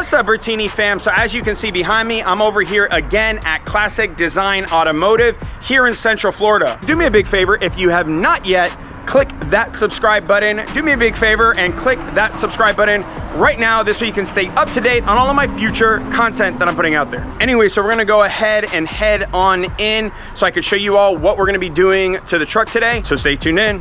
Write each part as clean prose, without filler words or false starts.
What's up, Bertini fam? So as you can see behind me, I'm over here again at Classic Design Automotive here in Central Florida. Do me a big favor, if you have not yet, click that subscribe button. Do me a big favor and click that subscribe button right now. This way you can stay up to date on all of my future content that I'm putting out there. Anyway, so we're gonna go ahead and head on in so I can show you all what we're gonna be doing to the truck today. So stay tuned in.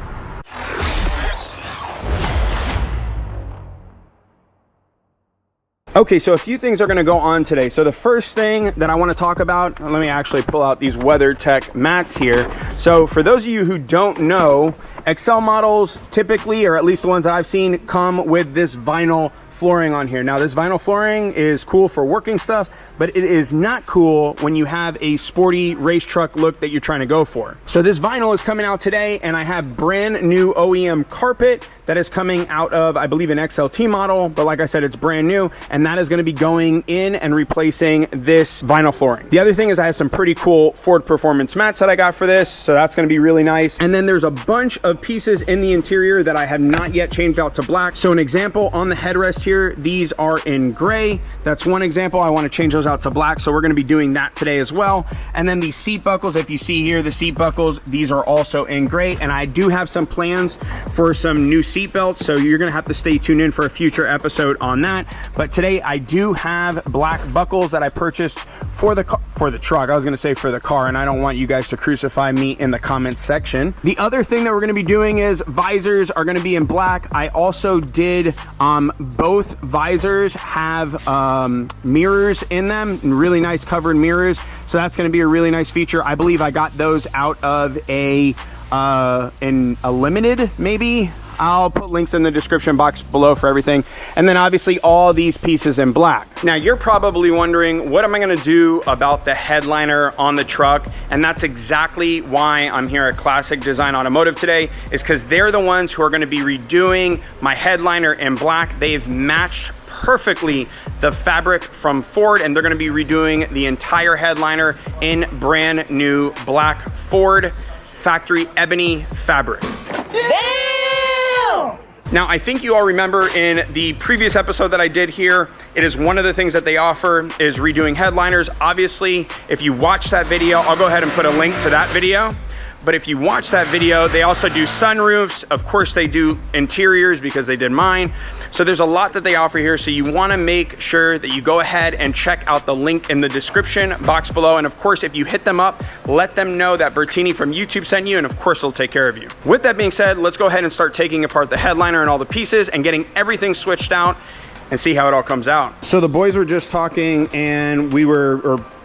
Okay, so a few things are gonna go on today. So the first thing that I wanna talk about, let me actually pull out these WeatherTech mats here. So for those of you who don't know, XL models typically, or at least the ones that I've seen, come with this vinyl flooring on here. Now this vinyl flooring is cool for working stuff, but it is not cool when you have a sporty race truck look that you're trying to go for. So this vinyl is coming out today, and I have brand new OEM carpet that is coming out of, I believe, an XLT model, but like I said, it's brand new, and that is gonna be going in and replacing this vinyl flooring. The other thing is I have some pretty cool Ford Performance mats that I got for this, so that's gonna be really nice. And then there's a bunch of pieces in the interior that I have not yet changed out to black. So an example on the headrest here, these are in gray. That's one example. I wanna change those out to black, so we're gonna be doing that today as well. And then these seat buckles, if you see here, the seat buckles, these are also in gray, and I do have some plans for some new seat belts, so you're gonna have to stay tuned in for a future episode on that. But today I do have black buckles that I purchased for the truck. I was gonna say for the car, and I don't want you guys to crucify me in the comments section. The other thing that we're gonna be doing is visors are gonna be in black. I also did both visors have mirrors in them, really nice covered mirrors, so that's going to be a really nice feature. I believe I got those out of a limited, maybe. I'll put links in the description box below for everything. And then obviously all these pieces in black. Now you're probably wondering, what am I gonna do about the headliner on the truck? And that's exactly why I'm here at Classic Design Automotive today, is because they're the ones who are gonna be redoing my headliner in black. They've matched perfectly the fabric from Ford, and they're gonna be redoing the entire headliner in brand new black Ford factory ebony fabric. Now, I think you all remember in the previous episode that I did here, it is one of the things that they offer is redoing headliners. Obviously, if you watch that video, I'll go ahead and put a link to that video. But if you watch that video, they also do sunroofs. Of course, they do interiors because they did mine. So there's a lot that they offer here. So you wanna make sure that you go ahead and check out the link in the description box below. And of course, if you hit them up, let them know that Bertini from YouTube sent you, and of course, they'll take care of you. With that being said, let's go ahead and start taking apart the headliner and all the pieces and getting everything switched out and see how it all comes out. So the boys were just talking, and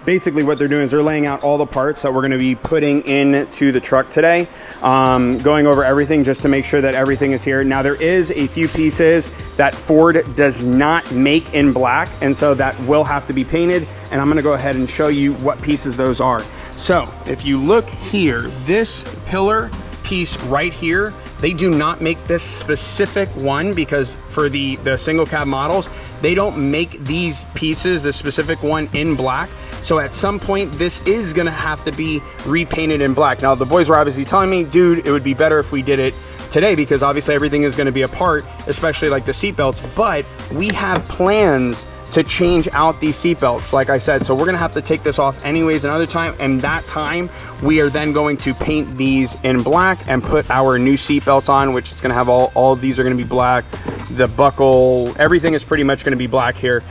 basically what they're doing is they're laying out all the parts that we're going to be putting into the truck today, going over everything just to make sure that everything is here. Now there is a few pieces that Ford does not make in black, and so that will have to be painted, and I'm going to go ahead and show you what pieces those are. So if you look here, this pillar piece right here, they do not make this specific one because for the single cab models, they don't make these pieces, the specific one, in black. So at some point, this is gonna have to be repainted in black. Now, the boys were obviously telling me, dude, it would be better if we did it today because obviously everything is gonna be apart, especially like the seat belts, but we have plans to change out these seat belts, like I said. So we're gonna have to take this off anyways another time, and that time we are then going to paint these in black and put our new seat belts on, which is gonna have all of these are gonna be black. The buckle, everything is pretty much gonna be black here.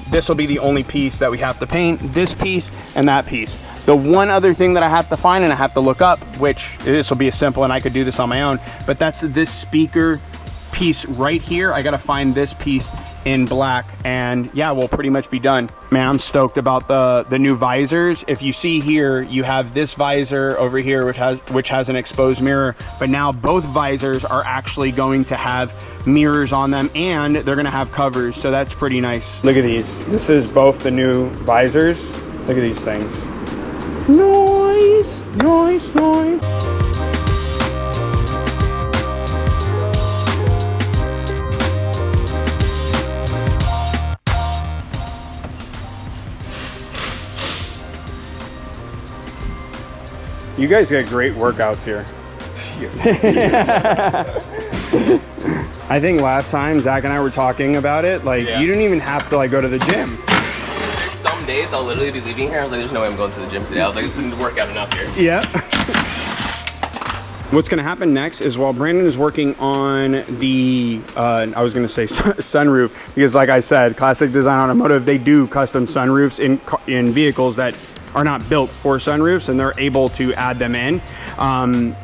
This will be the only piece that we have to paint, this piece and that piece. The one other thing that I have to find and I have to look up, which this will be a simple, and I could do this on my own, but that's this speaker piece right here. I gotta find this piece in black, and yeah, we'll pretty much be done. Man, I'm stoked about the new visors. If you see here, you have this visor over here which has an exposed mirror, but now both visors are actually going to have mirrors on them, and they're gonna have covers, so that's pretty nice. Look at these. This is both the new visors. Look at these things. Nice, nice, nice. You guys got great workouts here. I think last time Zach and I were talking about it, like you didn't even have to like go to the gym. Some days I'll literally be leaving here. I was like, there's no way I'm going to the gym today. I was like, this isn't work out enough here. Yeah. What's gonna happen next is while Brandon is working on the, I was gonna say sunroof, because like I said, Classic Design Automotive, they do custom sunroofs in vehicles that are not built for sunroofs, and they're able to add them in.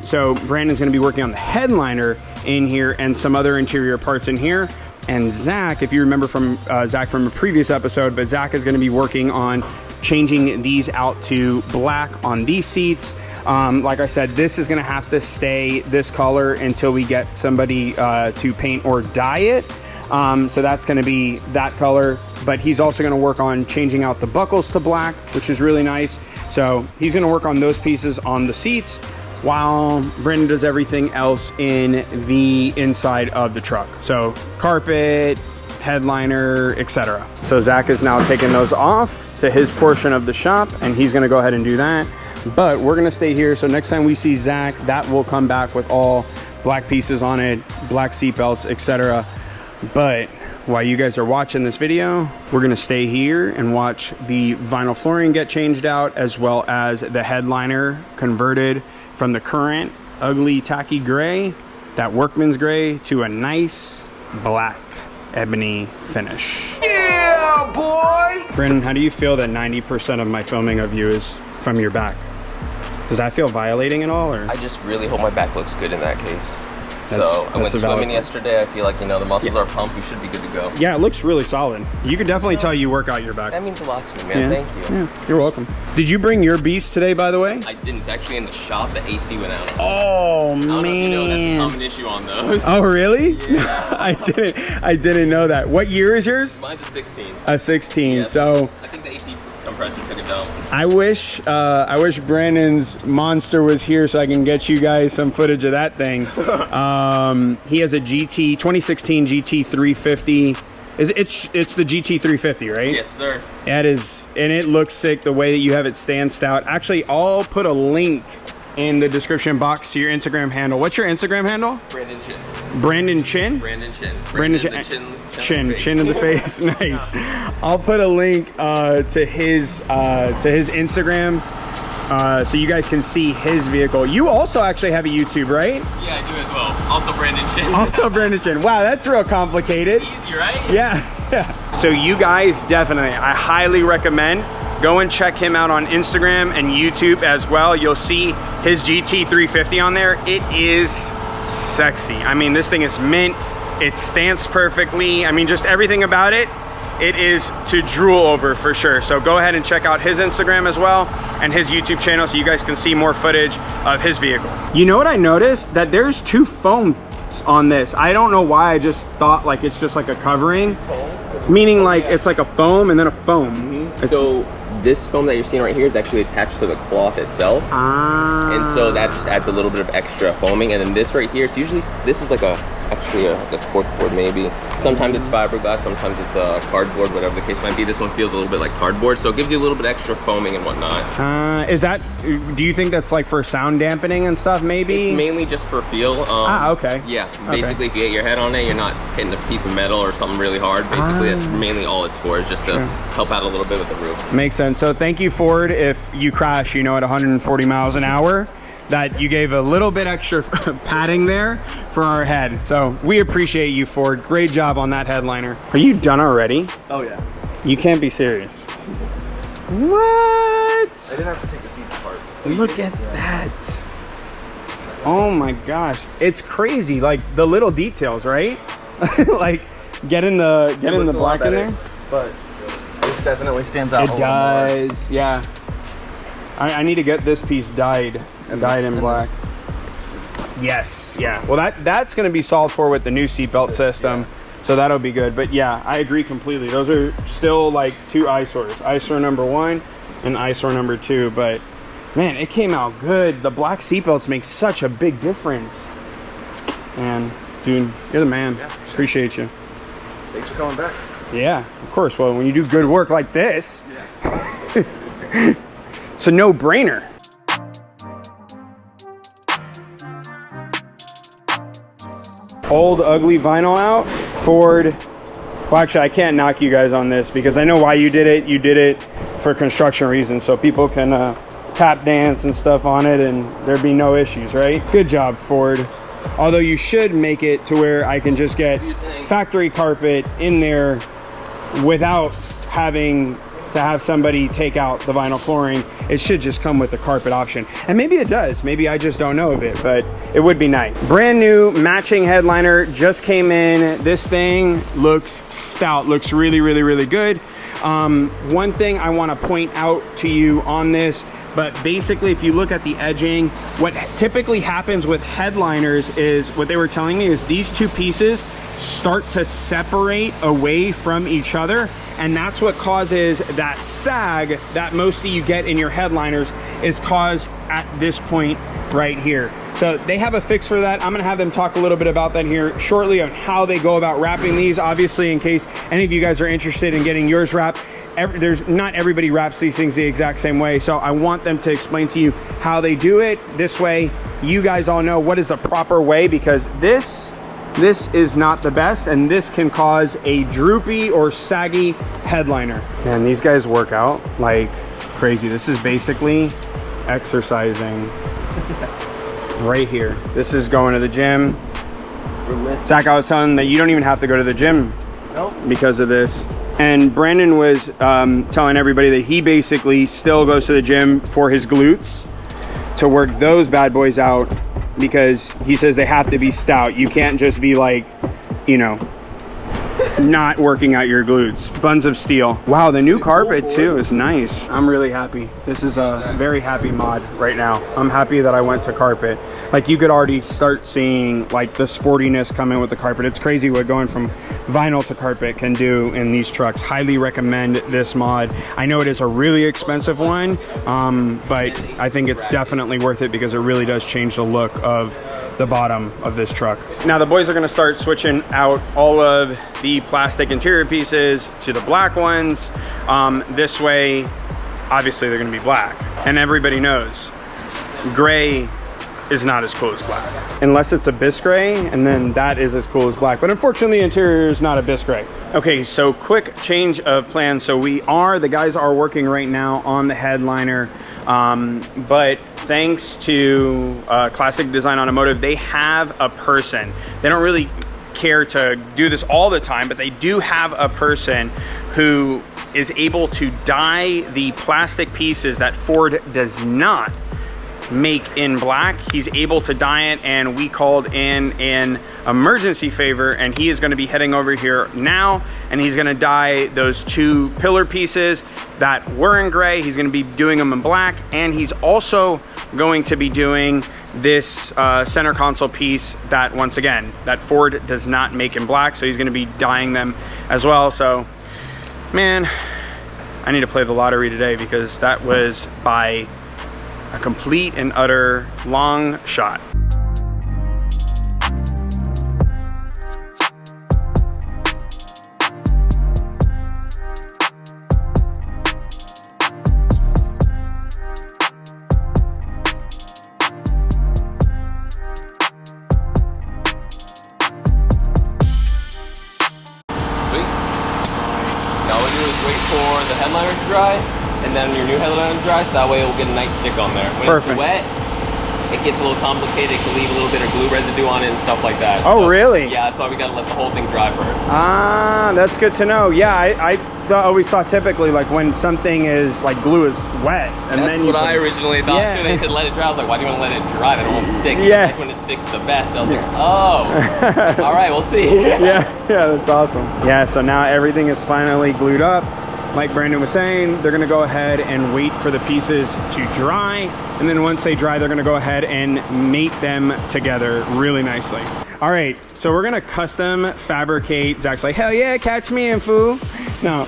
So Brandon's gonna be working on the headliner in here and some other interior parts in here. And Zach, if you remember from Zach from a previous episode, but Zach is gonna be working on changing these out to black on these seats. Like I said, this is gonna have to stay this color until we get somebody to paint or dye it. So that's gonna be that color, but he's also gonna work on changing out the buckles to black, which is really nice. So he's gonna work on those pieces on the seats while Brandon does everything else in the inside of the truck. So carpet, headliner, etc. So Zach is now taking those off to his portion of the shop, and he's gonna go ahead and do that. But we're gonna stay here, so next time we see Zach, that will come back with all black pieces on it, black seat belts, etc. But while you guys are watching this video, we're gonna stay here and watch the vinyl flooring get changed out, as well as the headliner converted from the current ugly tacky gray, that workman's gray, to a nice black ebony finish. Yeah, boy! Brandon, how do you feel that 90% of my filming of you is from your back? Does that feel violating at all, or? I just really hope my back looks good in that case. So I went swimming yesterday. I feel like, you know, the muscles are pumped. We should be good to go. Yeah, it looks really solid. You can definitely tell you work out your back. That means a lot to me, man. Thank you. Yeah, you're welcome. Did you bring your beast today, by the way? I didn't. It's actually in the shop. The AC went out. Oh, man. I don't know if you know, that's a common issue on those. Oh, really? Yeah. I didn't know that. What year is yours? Mine's a 16. A 16. Yeah, so I think the AC compressor took it down. I wish Brandon's monster was here so I can get you guys some footage of that thing. He has a 2016 GT 350. It's the GT 350, right? Yes, sir. That is, and it looks sick the way that you have it stanced out. Actually, I'll put a link in the description box to your Instagram handle. What's your Instagram handle? Brandon Chin. Brandon Chin? Brandon Chin. Brandon Chin. Chin in the face. Nice. I'll put a link to his Instagram so you guys can see his vehicle. You also actually have a YouTube, right? Yeah, I do as well. Also Brandon Chin. Also Brandon Chin. Wow, that's real complicated. Easy, right? Yeah. So you guys definitely, I highly recommend go and check him out on Instagram and YouTube as well. You'll see his GT 350 on there. It is sexy. I mean, this thing is mint. It stands perfectly. I mean, just everything about it. It is to drool over for sure. So go ahead and check out his Instagram as well and his YouTube channel so you guys can see more footage of his vehicle. You know what I noticed? That there's two foams on this. I don't know why. I just thought like it's just like a covering. Meaning like it's like a foam and then a foam. So this foam that you're seeing right here is actually attached to the cloth itself. And so that just adds a little bit of extra foaming. And then this right here, it's usually, this is like actually a corkboard maybe. Sometimes it's fiberglass, sometimes it's cardboard, whatever the case might be. This one feels a little bit like cardboard, so it gives you a little bit extra foaming and whatnot. Is that, do you think that's like for sound dampening and stuff maybe? It's mainly just for feel. Okay. Yeah, basically if you get your head on it, you're not hitting a piece of metal or something really hard. Basically that's mainly all it's for, is just to help out a little bit with the roof. Makes sense. So thank you, Ford, if you crash, you know, at 140 miles an hour, that you gave a little bit extra padding there for our head. So we appreciate you, Ford. Great job on that headliner. Are you done already? Oh yeah. You can't be serious. What? I didn't have to take the seats apart. Look at that. Oh my gosh. It's crazy. Like the little details, right? Like getting the black in there. But this definitely stands out. It does, yeah. I need to get this piece dyed in black. Yes, yeah. Well, that's going to be solved for with the new seatbelt system, so that'll be good. But yeah, I agree completely. Those are still like two eyesores. Eyesore number 1 and eyesore number 2. But man, it came out good. The black seatbelts make such a big difference. And dude, you're the man. Yeah, sure. Appreciate you. Thanks for coming back. Yeah, of course. Well, when you do good work like this, it's a no-brainer. old ugly vinyl out. Ford, well actually I can't knock you guys on this because I know why you did it. You did it for construction reasons, so people can tap dance and stuff on it and there'd be no issues, right? Good job, Ford. Although you should make it to where I can just get factory carpet in there without having to have somebody take out the vinyl flooring. It should just come with the carpet option. And maybe it does. Maybe I just don't know of it, but it would be nice. Brand new matching headliner just came in. This thing looks stout, looks really, really, really good. One thing I want to point out to you on this, but basically if you look at the edging, what typically happens with headliners is, what they were telling me is these two pieces start to separate away from each other, and that's what causes that sag that mostly you get in your headliners is caused at this point right here. So they have a fix for that. I'm gonna have them talk a little bit about that here shortly on how they go about wrapping these. Obviously, in case any of you guys are interested in getting yours wrapped, not everybody wraps these things the exact same way. So I want them to explain to you how they do it. This way, you guys all know what is the proper way, because this is not the best, and this can cause a droopy or saggy headliner. And these guys work out like crazy. This is basically exercising right here. This is going to the gym. Zach, I was telling them that you don't even have to go to the gym because of this. And Brandon was telling everybody that he basically still goes to the gym for his glutes to work those bad boys out, because he says they have to be stout. You can't just be like, you know, not working out your glutes. Buns of steel. Wow, the new carpet too is nice. I'm really happy. This is a very happy mod right now. I'm happy that I went to carpet. Like, you could already start seeing like the sportiness come in with the carpet. It's crazy what going from vinyl to carpet can do in these trucks. Highly recommend this mod. I know it is a really expensive one, but I think it's definitely worth it because it really does change the look of the bottom of this truck. Now the boys are gonna start switching out all of the plastic interior pieces to the black ones. This way, obviously they're gonna be black. And everybody knows, gray is not as cool as black. Unless it's a bisgray, and then that is as cool as black. But unfortunately, the interior is not a bisgray. Okay, so quick change of plans. So the guys are working right now on the headliner, but thanks to Classic Design Automotive, they have a person. They don't really care to do this all the time, but they do have a person who is able to dye the plastic pieces that Ford does not make in black. He's able to dye it, and we called in an emergency favor, and he is going to be heading over here now, and he's going to dye those two pillar pieces that were in gray. He's going to be doing them in black, and he's also going to be doing this center console piece that, once again, that Ford does not make in black, so he's going to be dyeing them as well. So man, I need to play the lottery today, because that was by a complete and utter long shot. The headliner to dry, and then your new headliner to dry, so that way it will get a nice stick on there. When Perfect. It's wet, it gets a little complicated. It can leave a little bit of glue residue on it and stuff like that. Oh, so, really? Yeah, that's why we gotta let the whole thing dry first. Ah, that's good to know. Yeah, I always thought typically like when something is like glue is wet, and that's then what I originally thought Yeah. too. They said let it dry. I was like, why do you want to let it dry? Then it won't stick. Yeah. That's when it sticks the best. I was like, oh, all right, we'll see. yeah, that's awesome. Yeah, so now everything is finally glued up. Like Brandon was saying, they're gonna go ahead and wait for the pieces to dry, and then once they dry, they're gonna go ahead and mate them together really nicely. All right, so we're gonna custom fabricate. Zach's like, hell yeah, catch me in, fool. No,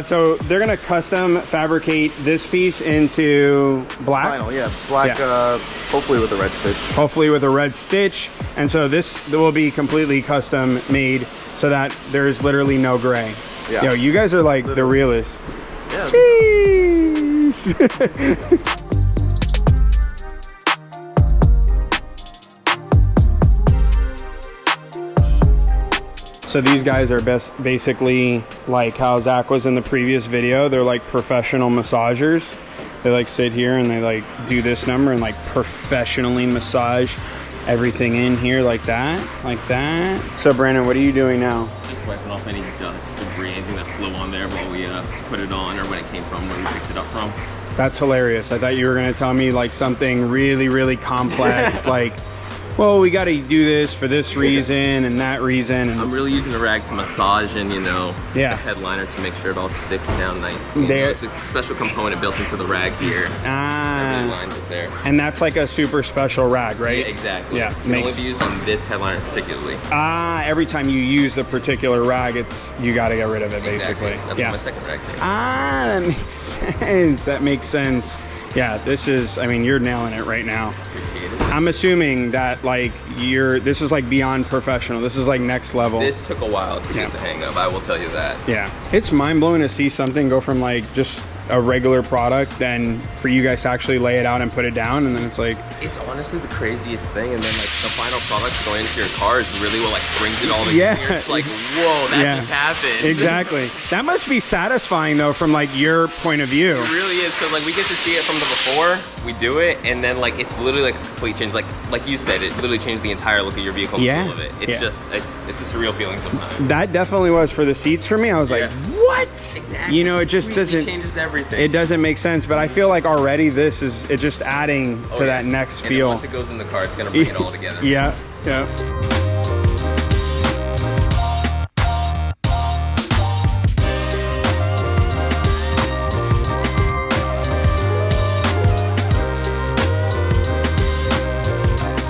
so they're gonna custom fabricate this piece into black. Vinyl, yeah, black, Yeah. hopefully with a red stitch. Hopefully with a red stitch. And so this will be completely custom made so that there's literally no gray. Yeah. Yo, you guys are like the realists. Yeah. Jeez. So these guys are basically like how Zach was in the previous video. They're like professional massagers. They like sit here and they like do this number and like professionally massage everything in here like that, like that. So Brandon, what are you doing now? Just wiping off any dust, debris, anything that flew on there while we put it on, or when it came from, where we picked it up from. That's hilarious. I thought you were gonna tell me like something really, really complex, like, well, we gotta do this for this reason and that reason. And I'm really using a rag to massage and, you know, yeah, the headliner to make sure it all sticks down nicely. You know, it's a special component built into the rag here. That really lines it there. And that's like a super special rag, right? Yeah, exactly. Yeah, it can only be used on this headliner particularly. Every time you use the particular rag, you gotta get rid of it, basically. Exactly. That's what my second rag's here. That makes sense. That makes sense. Yeah, this is, I mean, you're nailing it right now. Appreciate it. I'm assuming that like this is like beyond professional. This is like next level. This took a while to get the hang of, I will tell you that. Yeah, it's mind blowing to see something go from like just a regular product then for you guys to actually lay it out and put it down, and then it's like, it's honestly the craziest thing. And then like the final product going into your car is really what like brings it all together. Yeah. It's like, whoa, that just happened. Exactly. That must be satisfying though from like your point of view. It really is, because like we get to see it from the before we do it, and then like it's literally like a complete change. Like you said, it literally changed the entire look of your vehicle. Yeah. Of it. It's just it's a surreal feeling sometimes. That definitely was for the seats for me. I was like, what? Exactly. You know, it just really doesn't changes everything. It doesn't make sense, but I feel like already it's just adding to that next and feel. Once it goes in the car, it's gonna bring it all together. Yeah, yeah.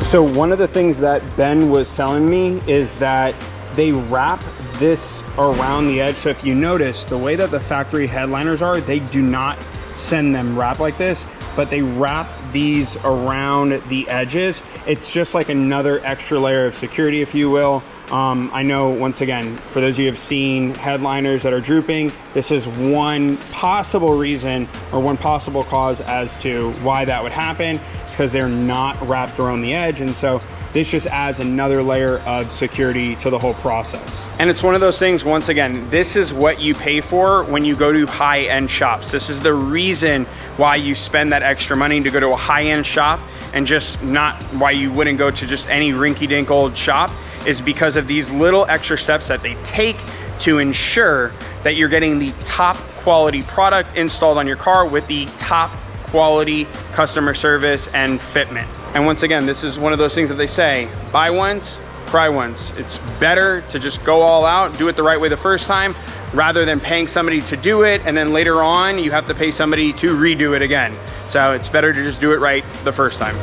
So one of the things that Ben was telling me is that they wrap this around the edge. So if you notice, the way that the factory headliners are, they do not send them wrapped like this, but they wrap these around the edges. It's just like another extra layer of security, if you will. I know, once again, for those of you who have seen headliners that are drooping, this is one possible reason or one possible cause as to why that would happen. It's because they're not wrapped around the edge, and so this just adds another layer of security to the whole process. And it's one of those things, once again, this is what you pay for when you go to high-end shops. This is the reason why you spend that extra money to go to a high-end shop, and just not why you wouldn't go to just any rinky-dink old shop, is because of these little extra steps that they take to ensure that you're getting the top quality product installed on your car with the top quality customer service and fitment. And once again, this is one of those things that they say, buy once, cry once. It's better to just go all out, do it the right way the first time, rather than paying somebody to do it, and then later on you have to pay somebody to redo it again. So it's better to just do it right the first time.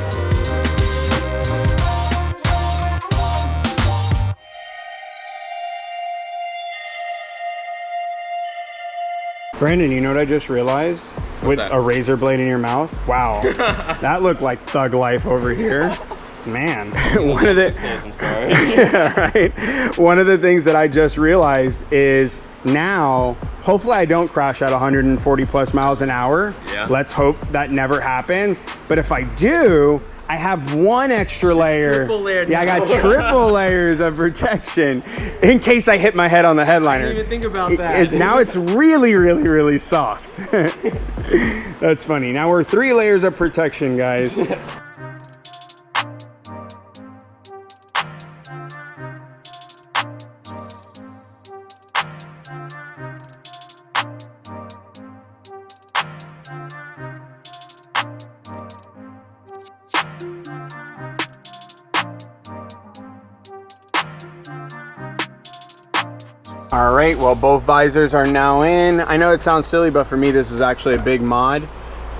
Brandon, you know what I just realized? With a razor blade in your mouth? Wow. That looked like thug life over here. Man, one of the I'm sorry. yeah, right. One of the things that I just realized is now, hopefully I don't crash at 140 plus miles an hour. Yeah. Let's hope that never happens. But if I do, I have one extra layer. Triple layer. Yeah, I got triple layers of protection in case I hit my head on the headliner. I didn't even think about that. Now it's really, really, really soft. That's funny. Now we're 3 layers of protection, guys. All right, well, both visors are now in. I know it sounds silly, but for me, this is actually a big mod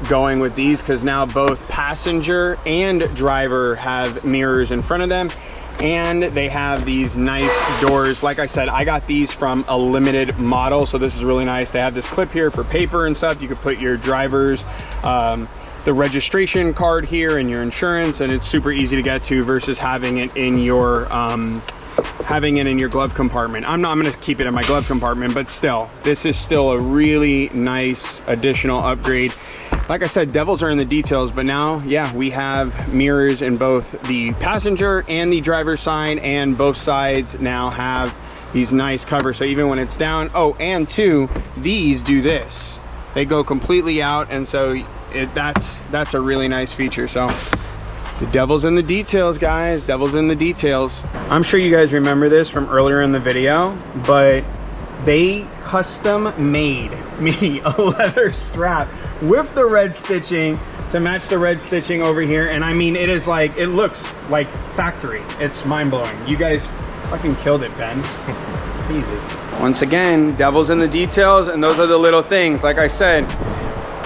going with these, because now both passenger and driver have mirrors in front of them, and they have these nice doors. Like I said, I got these from a limited model, so this is really nice. They have this clip here for paper and stuff. You could put your driver's the registration card here and your insurance, and it's super easy to get to versus having it in your glove compartment. I'm gonna keep it in my glove compartment, but still, this is still a really nice additional upgrade. Like I said, devils are in the details, but now, yeah, we have mirrors in both the passenger and the driver's side, and both sides now have these nice covers. So even when it's down, oh, and two, these do this. They go completely out, and so that's a really nice feature. So the devil's in the details, guys. Devil's in the details. I'm sure you guys remember this from earlier in the video, but they custom made me a leather strap with the red stitching to match the red stitching over here. And I mean, it is like, it looks like factory. It's mind-blowing. You guys fucking killed it, Ben. Jesus. Once again, devil's in the details, and those are the little things. Like I said,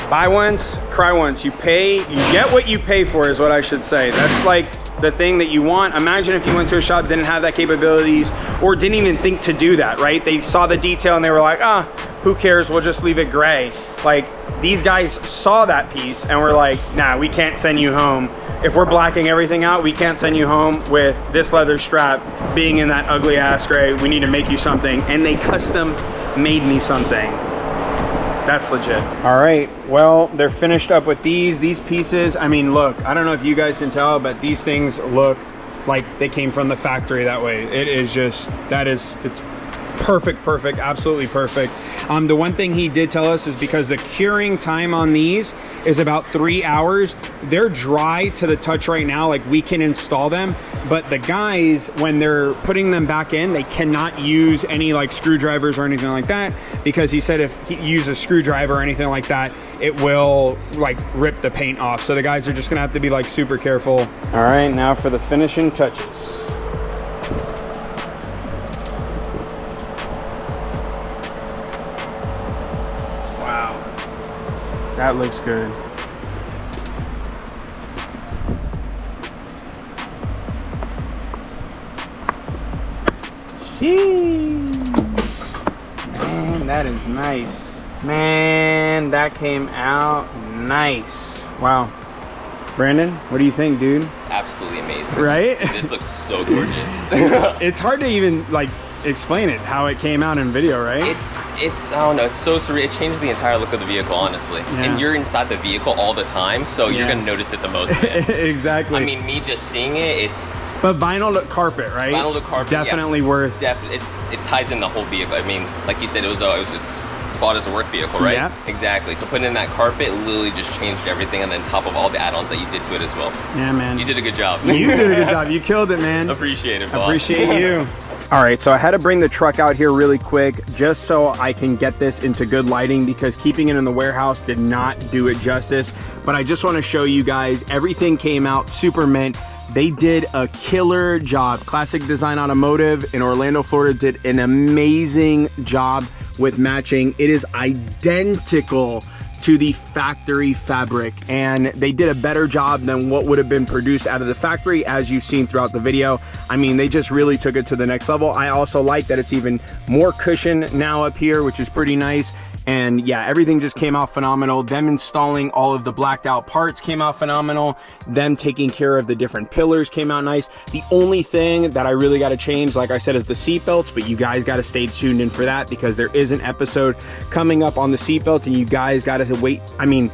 buy once, cry once. You get what you pay for, is what I should say. That's like the thing that you want. Imagine if you went to a shop, didn't have that capabilities, or didn't even think to do that, right? They saw the detail and they were like, ah, who cares? We'll just leave it gray. Like, these guys saw that piece and were like, nah, we can't send you home. If we're blacking everything out, we can't send you home with this leather strap being in that ugly ass gray. We need to make you something. And they custom made me something. That's legit. All right, well, they're finished up with these pieces. I mean, look, I don't know if you guys can tell, but these things look like they came from the factory that way. It is just, it's perfect, absolutely perfect. The one thing he did tell us is because the curing time on these is about 3 hours. They're dry to the touch right now, like we can install them, but the guys, when they're putting them back in, they cannot use any like screwdrivers or anything like that, because he said if he uses a screwdriver or anything like that, it will like rip the paint off. So the guys are just gonna have to be like super careful. All right, now for the finishing touches. That looks good. Sheesh. Man, that is nice. Man, that came out nice. Wow. Brandon, what do you think, dude? Absolutely amazing. Right? This looks so gorgeous. It's hard to even like explain it, how it came out in video, right? It's I don't know, it's so surreal. It changed the entire look of the vehicle, honestly. Yeah. And you're inside the vehicle all the time, so you're gonna notice it the most. Exactly. I mean, me just seeing it, it's... But vinyl to carpet, right? Vinyl to carpet, definitely worth. It ties in the whole vehicle. I mean, like you said, it's bought as a work vehicle, right? Yeah. Exactly. So putting in that carpet literally just changed everything, and then top of all the add-ons that you did to it as well. Yeah, man. You did a good job. You did a good job. You killed it, man. Appreciate it, boss. Appreciate you. All right, so I had to bring the truck out here really quick just so I can get this into good lighting, because keeping it in the warehouse did not do it justice. But I just want to show you guys, everything came out super mint. They did a killer job. Classic Design Automotive in Orlando, Florida did an amazing job with matching. It is identical to the factory fabric, and they did a better job than what would have been produced out of the factory, as you've seen throughout the video. I mean, they just really took it to the next level. I also like that it's even more cushion now up here, which is pretty nice. And yeah, everything just came out phenomenal. Them installing all of the blacked out parts came out phenomenal. Them taking care of the different pillars came out nice. The only thing that I really got to change, like I said, is the seat belts, but you guys got to stay tuned in for that, because there is an episode coming up on the seat belts, and you guys got to wait. I mean,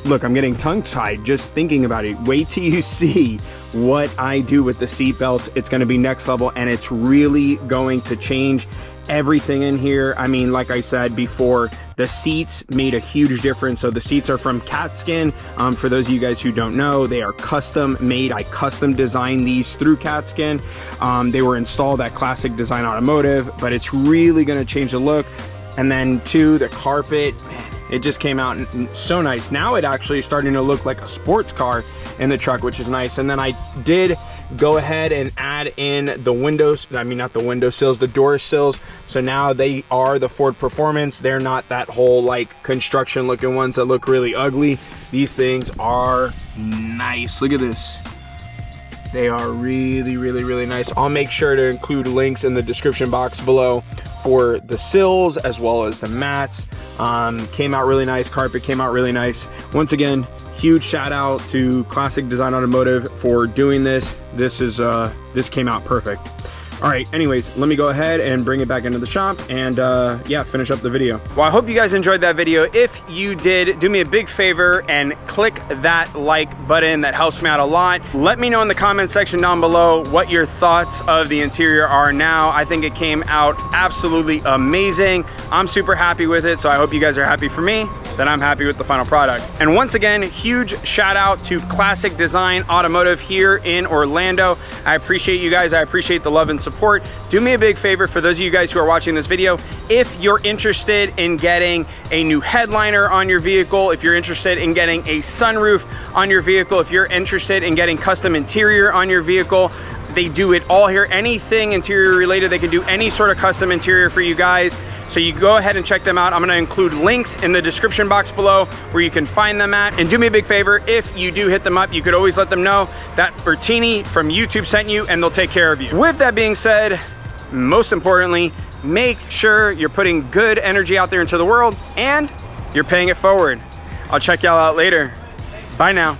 look, I'm getting tongue-tied just thinking about it. Wait till you see what I do with the seat belts. It's going to be next level, and it's really going to change everything in here. I mean, like I said before, the seats made a huge difference. So the seats are from cat skin. For those of you guys who don't know, they are custom made. I custom designed these through cat skin. They were installed at Classic Design Automotive, but it's really going to change the look. And then two, the carpet, man, it just came out so nice. Now it actually is starting to look like a sports car in the truck, which is nice. And then I did go ahead and add in the windows, I mean, not the window sills, the door sills. So now they are the Ford Performance. They're not that whole like construction looking ones that look really ugly. These things are nice. Look at this. They are really, really, really nice. I'll make sure to include links in the description box below for the sills as well as the mats. Came out really nice. Carpet came out really nice. Once again, huge shout out to Classic Design Automotive for doing this. This came out perfect. All right, anyways, let me go ahead and bring it back into the shop and yeah, finish up the video. Well, I hope you guys enjoyed that video. If you did, do me a big favor and click that like button. That helps me out a lot. Let me know in the comment section down below what your thoughts of the interior are now. I think it came out absolutely amazing. I'm super happy with it, so I hope you guys are happy for me, that I'm happy with the final product. And once again, huge shout out to Classic Design Automotive here in Orlando. I appreciate you guys. I appreciate the love and support. Do me a big favor, for those of you guys who are watching this video, if you're interested in getting a new headliner on your vehicle, if you're interested in getting a sunroof on your vehicle, if you're interested in getting custom interior on your vehicle, they do it all here. Anything interior related, they can do any sort of custom interior for you guys. So you go ahead and check them out. I'm gonna include links in the description box below where you can find them at. And do me a big favor, if you do hit them up, you could always let them know that Bertini from YouTube sent you, and they'll take care of you. With that being said, most importantly, make sure you're putting good energy out there into the world and you're paying it forward. I'll check y'all out later. Bye now.